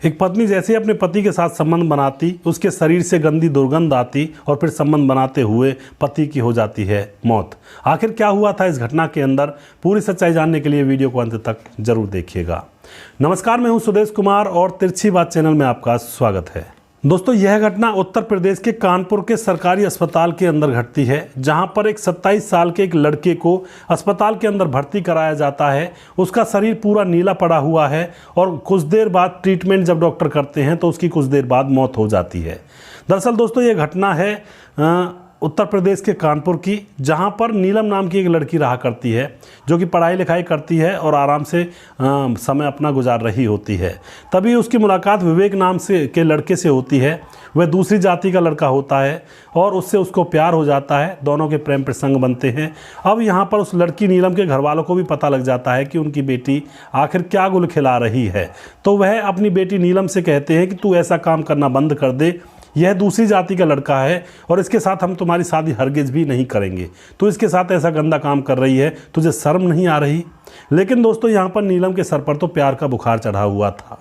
एक पत्नी जैसे ही अपने पति के साथ संबंध बनाती, उसके शरीर से गंदी दुर्गंध आती और फिर संबंध बनाते हुए पति की हो जाती है मौत। आखिर क्या हुआ था इस घटना के अंदर, पूरी सच्चाई जानने के लिए वीडियो को अंत तक जरूर देखिएगा। नमस्कार, मैं हूं सुदेश कुमार और तिरछी बात चैनल में आपका स्वागत है। दोस्तों, यह घटना उत्तर प्रदेश के कानपुर के सरकारी अस्पताल के अंदर घटती है, जहां पर एक 27 साल के एक लड़के को अस्पताल के अंदर भर्ती कराया जाता है। उसका शरीर पूरा नीला पड़ा हुआ है और कुछ देर बाद ट्रीटमेंट जब डॉक्टर करते हैं तो उसकी कुछ देर बाद मौत हो जाती है। दरअसल दोस्तों, ये घटना है उत्तर प्रदेश के कानपुर की, जहां पर नीलम नाम की एक लड़की रहा करती है, जो कि पढ़ाई लिखाई करती है और आराम से समय अपना गुजार रही होती है। तभी उसकी मुलाकात विवेक नाम से के लड़के से होती है। वह दूसरी जाति का लड़का होता है और उससे उसको प्यार हो जाता है। दोनों के प्रेम प्रसंग बनते हैं। अब यहाँ पर उस लड़की नीलम के घर वालों को भी पता लग जाता है कि उनकी बेटी आखिर क्या गुल खिला रही है। तो वह अपनी बेटी नीलम से कहते हैं कि तू ऐसा काम करना बंद कर दे, यह दूसरी जाति का लड़का है और इसके साथ हम तुम्हारी शादी हरगिज भी नहीं करेंगे। तो इसके साथ ऐसा गंदा काम कर रही है, तुझे शर्म नहीं आ रही? लेकिन दोस्तों, यहाँ पर नीलम के सर पर तो प्यार का बुखार चढ़ा हुआ था।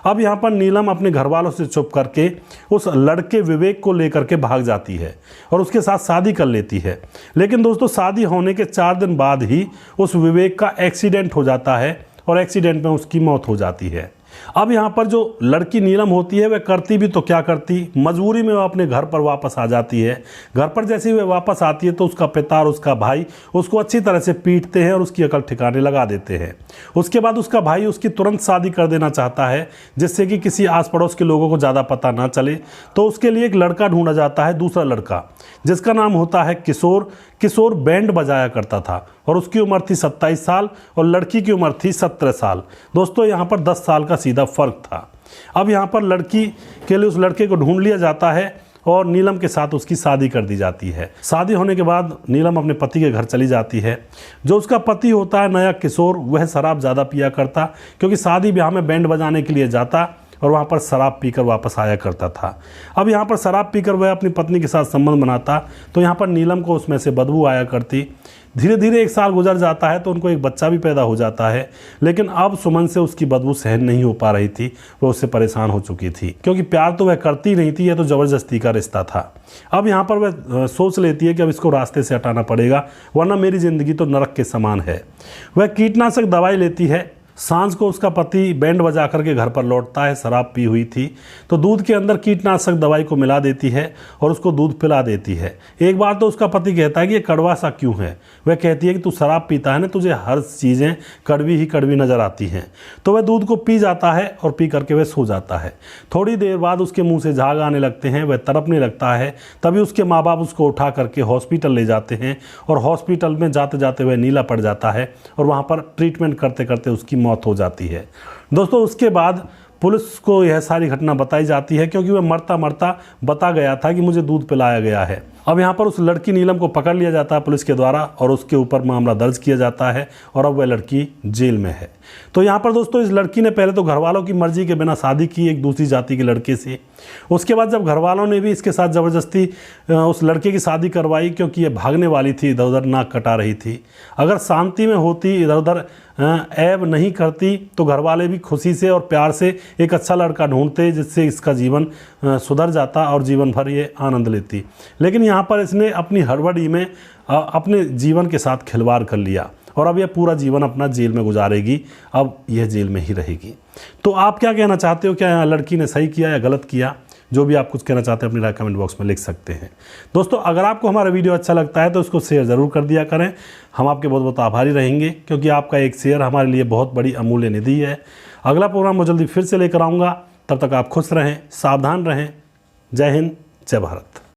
अब यहाँ पर नीलम अपने घर वालों से चुप करके उस लड़के विवेक को लेकर के भाग जाती है और उसके साथ शादी कर लेती है। लेकिन दोस्तों, शादी होने के 4 दिन बाद ही उस विवेक का एक्सीडेंट हो जाता है और एक्सीडेंट में उसकी मौत हो जाती है। अब यहाँ पर जो लड़की नीलम होती है, वह करती भी तो क्या करती, मजबूरी में वह अपने घर पर वापस आ जाती है। घर पर जैसे ही वह वापस आती है तो उसका पिता और उसका भाई उसको अच्छी तरह से पीटते हैं और उसकी अकल ठिकाने लगा देते हैं। उसके बाद उसका भाई उसकी तुरंत शादी कर देना चाहता है, जिससे कि किसी आस पड़ोस के लोगों को ज़्यादा पता ना चले। तो उसके लिए एक लड़का ढूंढा जाता है, दूसरा लड़का, जिसका नाम होता है किशोर। किशोर बैंड बजाया करता था और उसकी उम्र थी 27 साल और लड़की की उम्र थी 17 साल। दोस्तों, यहाँ पर 10 साल का सीधा फर्क था। अब यहाँ पर लड़की के लिए उस लड़के को ढूंढ लिया जाता है और नीलम के साथ उसकी शादी कर दी जाती है। शादी होने के बाद नीलम अपने पति के घर चली जाती है। जो उसका पति होता है नया किशोर, वह शराब ज़्यादा पिया करता, क्योंकि शादी ब्याह में बैंड बजाने के लिए जाता और वहाँ पर शराब पीकर वापस आया करता था। अब यहाँ पर शराब पीकर वह अपनी पत्नी के साथ संबंध बनाता तो यहाँ पर नीलम को उसमें से बदबू आया करती। धीरे धीरे 1 साल गुजर जाता है तो उनको एक बच्चा भी पैदा हो जाता है। लेकिन अब सुमन से उसकी बदबू सहन नहीं हो पा रही थी, वह उससे परेशान हो चुकी थी, क्योंकि प्यार तो वह करती नहीं थी, यह तो ज़बरदस्ती का रिश्ता था। अब यहाँ पर वह सोच लेती है कि अब इसको रास्ते से हटाना पड़ेगा, वरना मेरी ज़िंदगी तो नरक के समान है। वह कीटनाशक दवाई लेती है। सांझ को उसका पति बैंड बजा करके घर पर लौटता है, शराब पी हुई थी, तो दूध के अंदर कीटनाशक दवाई को मिला देती है और उसको दूध पिला देती है। एक बार तो उसका पति कहता है कि ये कड़वा सा क्यों है? वह कहती है कि तू शराब पीता है ना, तुझे हर चीज़ें कड़वी ही कड़वी नज़र आती हैं। तो वह दूध को पी जाता है और पी करके वह सो जाता है। थोड़ी देर बाद उसके मुँह से झाग आने लगते हैं, वह तड़पने लगता है। तभी उसके माँ बाप उसको उठा करके हॉस्पिटल ले जाते हैं और हॉस्पिटल में जाते जाते वह नीला पड़ जाता है और वहाँ पर ट्रीटमेंट करते करते उसकी मौत हो जाती है। दोस्तों, उसके बाद पुलिस को यह सारी घटना बताई जाती है, क्योंकि वह मरता मरता बता गया था कि मुझे दूध पिलाया गया है। अब यहाँ पर उस लड़की नीलम को पकड़ लिया जाता है पुलिस के द्वारा और उसके ऊपर मामला दर्ज किया जाता है और अब वह लड़की जेल में है। तो यहाँ पर दोस्तों, इस लड़की ने पहले तो घर वालों की मर्जी के बिना शादी की एक दूसरी जाति के लड़के से। उसके बाद जब घर वालों ने भी इसके साथ ज़बरदस्ती उस लड़के की शादी करवाई, क्योंकि ये भागने वाली थी, इधर उधर नाक कटा रही थी। अगर शांति में होती, इधर उधर ऐब नहीं करती, तो घर वाले भी खुशी से और प्यार से एक अच्छा लड़का ढूंढते, जिससे इसका जीवन सुधर जाता और जीवन भर ये आनंद लेती। लेकिन यहाँ पर इसने अपनी हड़बड़ी में अपने जीवन के साथ खिलवाड़ कर लिया और अब यह पूरा जीवन अपना जेल में गुजारेगी। अब यह जेल में ही रहेगी। तो आप क्या कहना चाहते हो? क्या लड़की ने सही किया या गलत किया? जो भी आप कुछ कहना चाहते हैं अपनी राय कमेंट बॉक्स में लिख सकते हैं। दोस्तों, अगर आपको हमारा वीडियो अच्छा लगता है तो उसको शेयर ज़रूर कर दिया करें। हम आपके बहुत बहुत आभारी रहेंगे, क्योंकि आपका एक शेयर हमारे लिए बहुत बड़ी अमूल्य निधि है। अगला प्रोग्राम मैं जल्दी फिर से लेकर आऊँगा। तब तक आप खुश रहें, सावधान रहें। जय हिंद, जय भारत।